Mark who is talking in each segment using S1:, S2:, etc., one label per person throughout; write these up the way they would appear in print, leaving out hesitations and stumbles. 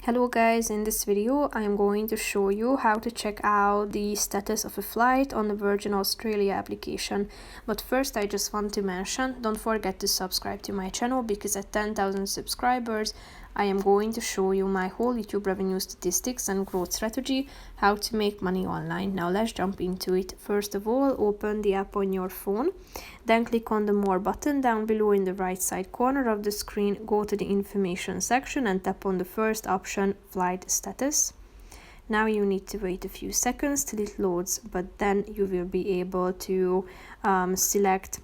S1: Hello guys, in this video I am going to show you how to check out the status of a flight on the Virgin Australia application. But first I just want to mention, don't forget to subscribe to my channel because at 10,000 subscribers I am going to show you my whole YouTube revenue statistics and growth strategy, how to make money online. Now let's jump into it. First of all, open the app on your phone, then click on the More button down below in the right side corner of the screen, go to the information section and tap on the first option, flight status. Now you need to wait a few seconds till it loads, but then you will be able to select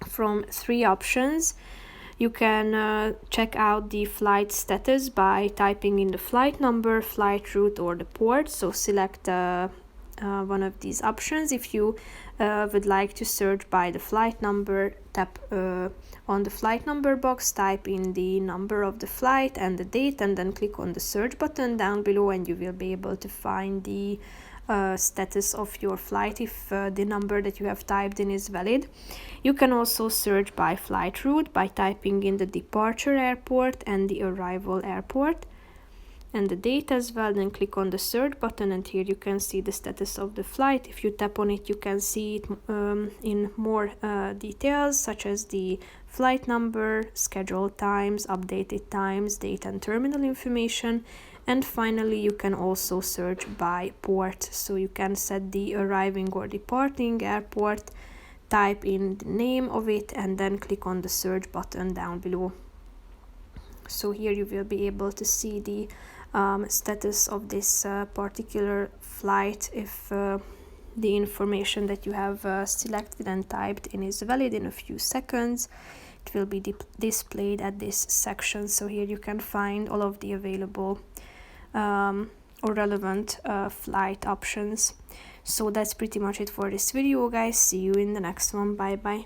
S1: from three options. You can check out the flight status by typing in the flight number, flight route or the port. So select one of these options. If you would like to search by the flight number, tap on the flight number box, type in the number of the flight and the date, and then click on the search button down below and you will be able to find the status of your flight if the number that you have typed in is valid. You can also search by flight route by typing in the departure airport and the arrival airport and the date as well. Then click on the search button and here you can see the status of the flight. If you tap on it, you can see it in more details, such as the flight number, scheduled times, updated times, date and terminal information. And finally, you can also search by port. So you can set the arriving or departing airport, type in the name of it, and then click on the search button down below. So here you will be able to see the status of this particular flight if the information that you have selected and typed in is valid. In a few seconds it will be displayed at this section. So here you can find all of the available or relevant flight options. So that's pretty much it for this video, guys. See you in the next one. Bye bye.